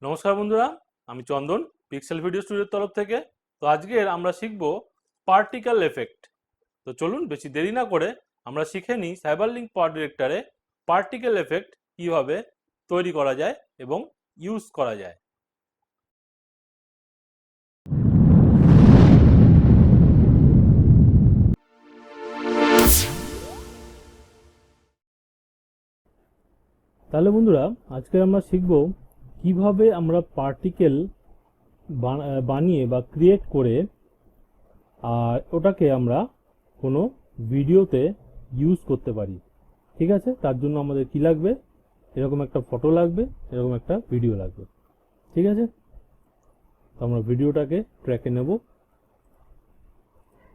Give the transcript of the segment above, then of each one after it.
নমস্কার বন্ধুরা, আমি চন্দন পিক্সেল ভিডিও স্টুডিওর তরফ থেকে। তো আজকের আমরা শিখব পার্টিকেল এফেক্ট। তো চলুন বেশি দেরি না করে আমরা শিখে নিই সাইবারলিংক পাওয়ার ডিরেক্টরে পার্টিকেল এফেক্ট কিভাবে তৈরি করা যায় এবং ইউজ করা যায়। তাহলে বন্ধুরা, আজকে আমরা শিখব কিভাবে আমরা পার্টিকেল বানিয়ে বা ক্রিয়েট করে আর ওটাকে আমরা কোনো ভিডিওতে ইউজ করতে পারি। ঠিক আছে, তার জন্য আমাদের কি লাগবে? এরকম একটা ফটো লাগবে, এরকম একটা ভিডিও লাগবে। ঠিক আছে, তো আমরা ভিডিওটাকে ট্র্যাকে নেব,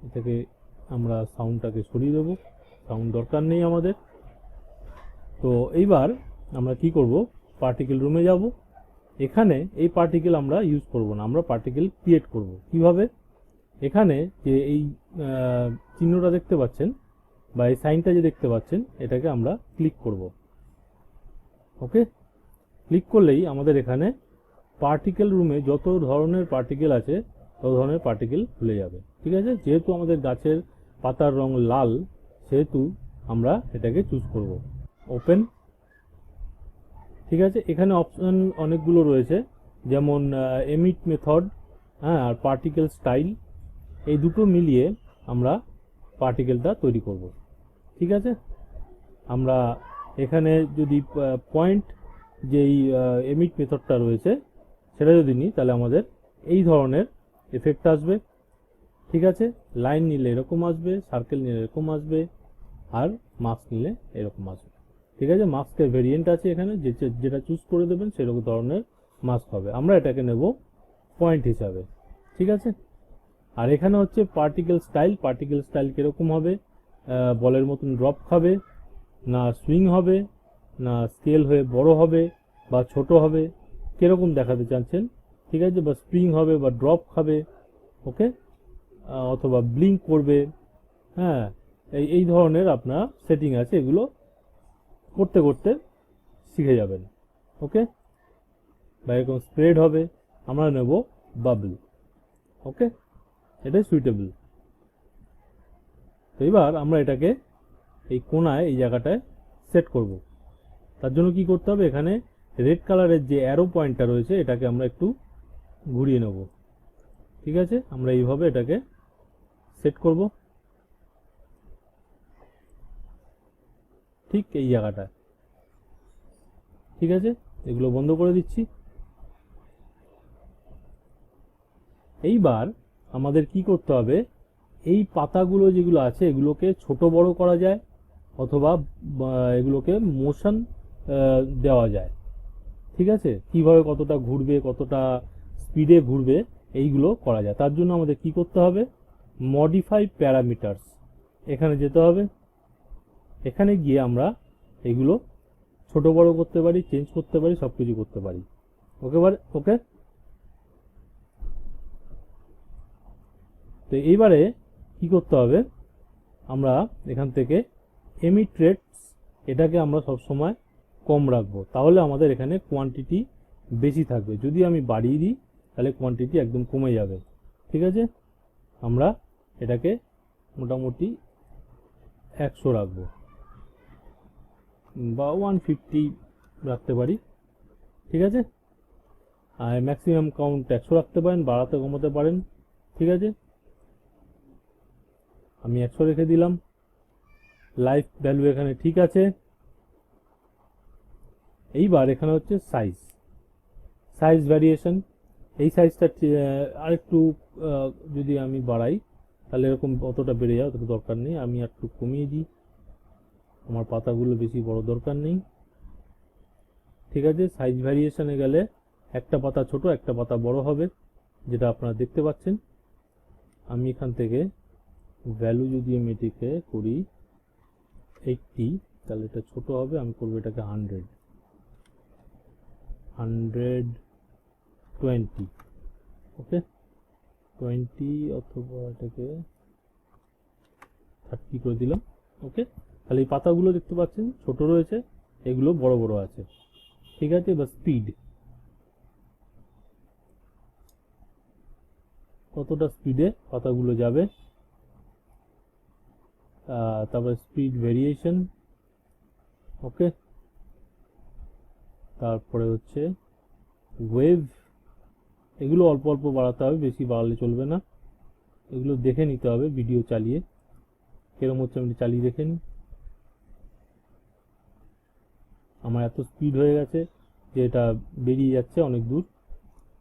এটাকে আমরা সাউন্ডটাকে সরিয়ে দেবো, সাউন্ড দরকার নেই আমাদের। তো এইবার আমরা কি করব, পার্টিকেল রুমে যাব। এখানে এই পার্টিকেল আমরা ইউজ করব না, আমরা পার্টিকেল ক্রিয়েট করব। কিভাবে? এখানে যে এই চিহ্নটা দেখতে পাচ্ছেন বা এই সাইনটা যে দেখতে পাচ্ছেন, এটাকে আমরা ক্লিক করব। ওকে, ক্লিক করলেই আমাদের এখানে পার্টিকেল রুমে যত ধরনের পার্টিকেল আছে তত ধরনের পার্টিকেল খুলে যাবে। ঠিক আছে, যেহেতু আমাদের গাছের পাতার রং লাল, সেহেতু আমরা এটাকে চুজ করব। ওপেন। ঠিক আছে, এখানে অপশন অনেকগুলো রয়েছে, যেমন এমিট মেথড, হ্যাঁ, আর পার্টিকেল স্টাইল। এই দুটো মিলিয়ে আমরা পার্টিকেলটা তৈরি করব। ঠিক আছে, আমরা এখানে যদি পয়েন্ট যেই এমিট মেথডটা রয়েছে সেটা যদি নিই, তাহলে আমাদের এই ধরনের এফেক্ট আসবে। ঠিক আছে, লাইন নিলে এরকম আসবে, সার্কেল নিলে এরকম আসবে, আর মাস্ক নিলে এরকম আসবে। ঠিক আছে, মাস্কের ভেরিয়েন্ট আছে এখানে, যেটা চুজ করে দেবেন সেরকম ধরনের মাস্ক হবে। আমরা এটাকে নেব পয়েন্ট হিসাবে। ঠিক আছে, আর এখানে হচ্ছে পার্টিকেল স্টাইল। পার্টিকেল স্টাইল কিরকম হবে? বলের মতন ড্রপ খাবে, না সুইং হবে, না স্কেল হয়ে বড় হবে বা ছোট হবে, কিরকম দেখাতে চাচ্ছেন। ঠিক আছে, বা স্প্রিং হবে বা ড্রপ খাবে, ওকে, অথবা ব্লিঙ্ক করবে। হ্যাঁ, এই ধরনের আপনার সেটিং আছে, এগুলো করতে করতে শিখে যাবেন। ওকে, বা এরকম স্প্রেড হবে। আমরা নেব বাবল। ওকে, এটাই সুইটেবল। তো এবার আমরা এটাকে এই কোনায়, এই জায়গাটায় সেট করব। তার জন্য কি করতে হবে, এখানে রেড কালারের যে অ্যারো পয়েন্টটা রয়েছে এটাকে আমরা একটু ঘুরিয়ে নেব। ঠিক আছে, আমরা এইভাবে এটাকে সেট করব, ঠিক এই জায়গাটা। ঠিক আছে, এগুলো বন্ধ করে দিচ্ছি। এইবার আমাদের কি করতে হবে, এই পাতাগুলো যেগুলো আছে এগুলোকে ছোট বড় করা যায়, অথবা এগুলোকে মোশন দেওয়া যায়। ঠিক আছে, কিভাবে কতটা ঘুরবে, কতটা স্পিডে ঘুরবে, এইগুলো করা যায়। তার জন্য আমাদের কি করতে হবে, মডিফাই প্যারামিটারস, এখানে যেতে হবে। এখানে গিয়ে আমরা এগুলো ছোট বড় করতে পারি, চেঞ্জ করতে পারি, সবকিছু করতে পারি। ওকে, ওকে। তো এইবারে কি করতে হবে, আমরা এখান থেকে এমিট রেটস, এটাকে আমরা সবসময় কম রাখবো, তাহলে আমাদের এখানে কোয়ান্টিটি বেশি থাকবে। যদি আমি বাড়িয়ে দিই তাহলে কোয়ান্টিটি একদম কমে যাবে। ঠিক আছে, আমরা এটাকে মোটামুটি 100 রাখবো, বা 150 রাখতে পারি। ঠিক আছে, আর ম্যাক্সিমাম কাউন্ট 100 রাখতে পারেন, বাড়াতে কমাতে পারেন। ঠিক আছে, আমি 100 রেখে দিলাম। লাইফ ভ্যালু এখানে ঠিক আছে। এইবার এখানে হচ্ছে সাইজ, সাইজ ভ্যারিয়েশন। এই সাইজটা আরেকটু যদি আমি বাড়াই, তাহলে এরকম অতটা বেড়ে যায়, অতটা দরকার নেই। আমি একটু কমিয়ে দিই, আমার পাতাগুলো বেশি বড় দরকার নেই। ঠিক আছে, সাইজ ভ্যারিয়েশনে গেলে একটা পাতা ছোট, একটা পাতা বড় হবে, যেটা আপনারা দেখতে পাচ্ছেন। আমি এখান থেকে ভ্যালু যদি আমি এটিকে করি 80, তাহলে এটা ছোট হবে। আমি করবো এটাকে 120। ওকে, 20 অথবা এটাকে 30 করে দিলাম। ওকে, তাহলে এই পাতাগুলো দেখতে পাচ্ছেন ছোট রয়েছে, এগুলো বড় বড় আছে। ঠিক আছে, বা স্পিড, কতটা স্পিডে পাতাগুলো যাবে, তারপরে স্পিড ভেরিয়েশন, ওকে। তারপরে হচ্ছে ওয়েভ, এগুলো অল্প অল্প বাড়াতে হবে, বেশি বাড়ালে চলবে না। এগুলো দেখে নিতে হবে ভিডিও চালিয়ে, কিরকম হচ্ছে আমি চালিয়ে দেখে নিই। আমার এত স্পিড হয়ে গেছে যে এটা বেরিয়ে যাচ্ছে অনেক দূর।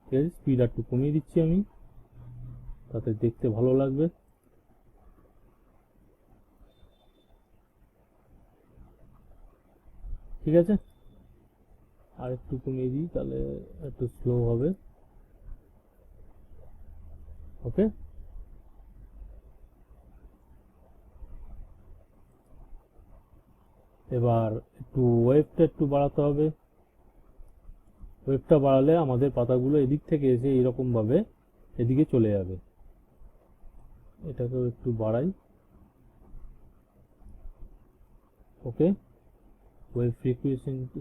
ঠিক আছে, স্পিড আর একটু কমিয়ে দিচ্ছি আমি, তাতে দেখতে ভালো লাগবে। ঠিক আছে, আর একটু কমিয়ে দিই, তাহলে একটু স্লো হবে। ওকে, এবার একটু ওয়েভটা একটু বাড়াতে হবে। ওয়েভটা বাড়ালে আমাদের পাতাগুলো এদিক থেকে এসে এইরকম ভাবে এদিকে চলে যাবে। এটাকেও একটু বাড়াই। ওকে, ওয়েভ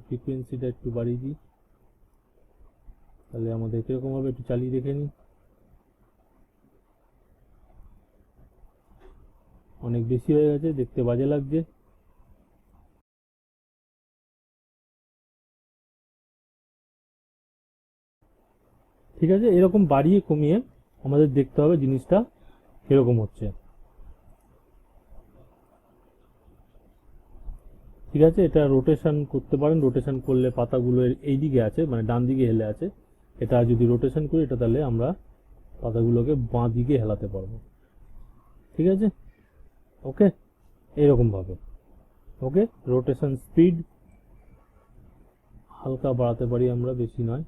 ফ্রিকোয়েন্সিটা একটু বাড়িয়ে দিই, তাহলে আমাদের কিরকম ভাবে একটু চালিয়ে দেখে নিই। অনেক বেশি হয়ে গেছে, দেখতে বাজে লাগছে। ঠিক আছে, এরকম বাড়িয়ে কমিয়ে আমাদের দেখতে হবে জিনিসটা কিরকম হচ্ছে। ঠিক আছে, এটা রোটেশন করতে পারেন, রোটেশন করলে পাতাগুলো এই দিকে আছে, মানে ডান দিকে হেলে আছে। এটা যদি রোটেশন করি, এটা তাহলে আমরা পাতাগুলোকে বাঁ দিকে হেলাতে পারবো। ঠিক আছে, ওকে, এইরকম ভাবে। ওকে, রোটেশন স্পিড হালকা বাড়াতে পারি আমরা, বেশি নয়।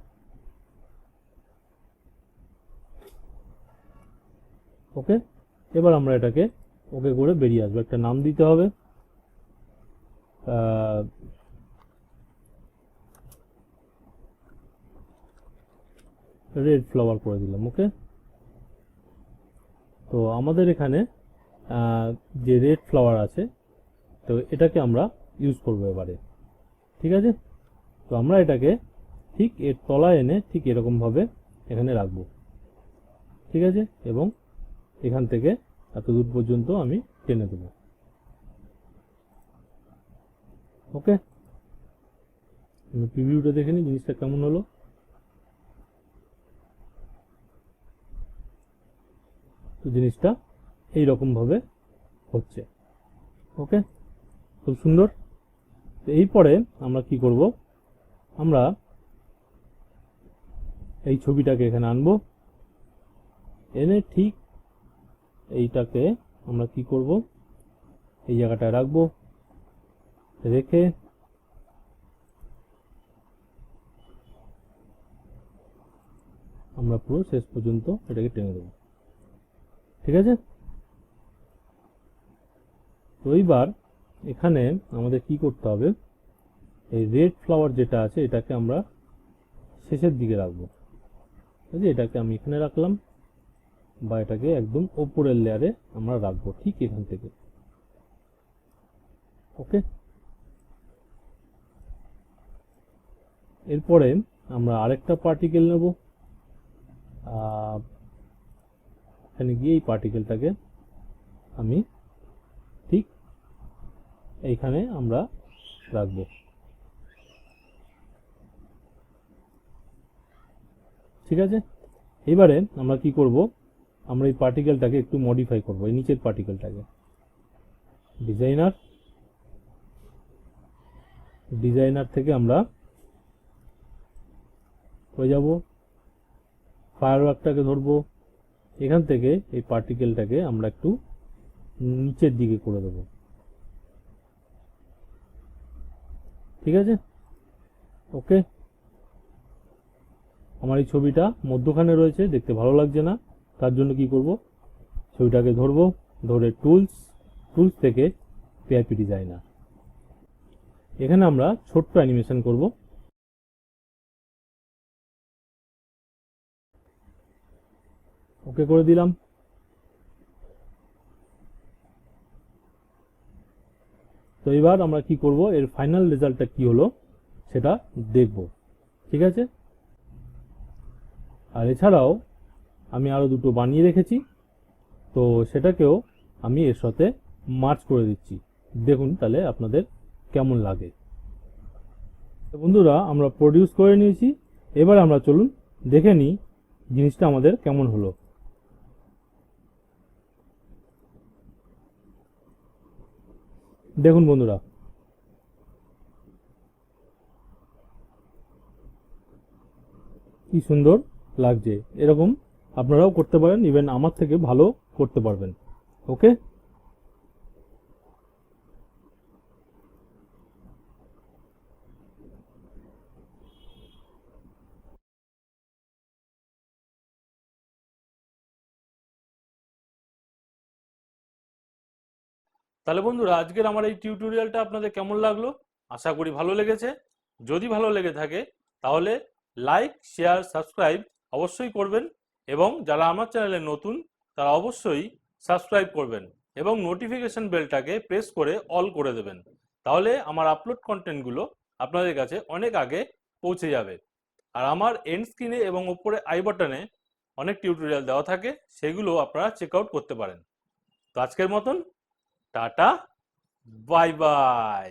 ওকে, এবার আমরা এটাকে ওকে করে বেরিয়ে আসবো। একটা নাম দিতে হবে, রেড ফ্লাওয়ার করে দিলাম। ওকে, তো আমাদের এখানে যে রেড ফ্লাওয়ার আছে, তো এটাকে আমরা ইউজ করবো এবারে। ঠিক আছে, তো আমরা এটাকে ঠিক এর তলায় এনে ঠিক এরকম ভাবে এখানে রাখবো। ঠিক আছে, এবং এখান থেকে এত দূর পর্যন্ত আমি টেনে দেবো। ওকে, আমি প্রিভিউটা দেখে নিই জিনিসটা কেমন হলো। তো জিনিসটা এইরকম ভাবে হচ্ছে। ওকে, খুব সুন্দর। তো এরপরে আমরা কি করব, আমরা এই ছবিটাকে এখানে আনবো, এনে ঠিক এইটাকে আমরা কি করব, এই জায়গাটায় রাখবো, রেখে আমরা পুরো শেষ পর্যন্ত এটাকে টেনে দেবো। ঠিক আছে, তো এইবার এখানে আমাদের কি করতে হবে, এই রেড ফ্লাওয়ার যেটা আছে এটাকে আমরা শেষের দিকে রাখবো। এটাকে আমি এখানে রাখলাম, বা এটাকে একদম ওপরের লেয়ারে আমরা রাখবো, ঠিক এখান থেকে। ওকে, এরপরে আমরা আরেকটা পার্টিকেল নেব, এখানে গিয়ে এই পার্টিকেলটাকে আমি ঠিক এইখানে আমরা রাখবো। ঠিক আছে, এবারে আমরা কি করব, আমরা এই পার্টিকেলটাকে একটু মডিফাই করব, এই নিচের পার্টিকেলটাকে ডিজাইনার থেকে আমরা হয়ে যাব, ফায়ারওয়ার্কটাকে ধরবো, এখান থেকে এই পার্টিকেলটাকে আমরা একটু নিচের দিকে করে দেব। ঠিক আছে, ওকে, আমার এই ছবিটা মধ্যখানে রয়েছে, দেখতে ভালো লাগছে না, তার জন্য কি করব, ছবিটাকে ধরবো, ধরে টুলস থেকে পিআইপি ডিজাইনার, এখানে আমরা ছোট্ট অ্যানিমেশন করব। ওকে করে দিলাম। তো এবার আমরা কি করব, এর ফাইনাল রেজাল্টটা কি হলো সেটা দেখব। ঠিক আছে, আর এছাড়াও আমি আরও দুটো বানিয়ে রেখেছি, তো সেটাকেও আমি এর সাথে মার্চ করে দিচ্ছি। দেখুন তাহলে আপনাদের কেমন লাগে। তো বন্ধুরা আমরা প্রডিউস করে নিয়েছি, এবার আমরা চলুন দেখে নিই জিনিসটা আমাদের কেমন হলো। দেখুন বন্ধুরা, কি সুন্দর লাগছে। এরকম আপনারাও করতে পারেন, ইভেন আমার থেকে ভালো করতে পারবেন। ওকে, তাহলে বন্ধুরা আজকের আমার এই টিউটোরিয়ালটা আপনাদের কেমন লাগলো? আশা করি ভালো লেগেছে। যদি ভালো লেগে থাকে তাহলে লাইক, শেয়ার, সাবস্ক্রাইব অবশ্যই করবেন, এবং যারা আমার চ্যানেলে নতুন তারা অবশ্যই সাবস্ক্রাইব করবেন এবং নোটিফিকেশন বেলটাকে প্রেস করে অল করে দেবেন। তাহলে আমার আপলোড কন্টেন্টগুলো আপনাদের কাছে অনেক আগে পৌঁছে যাবে। আর আমার এন্ড স্ক্রিনে এবং ওপরে আই বাটনে অনেক টিউটোরিয়াল দেওয়া থাকে, সেগুলো আপনারা চেক আউট করতে পারেন। তো আজকের মতন টাটা, বাই বাই।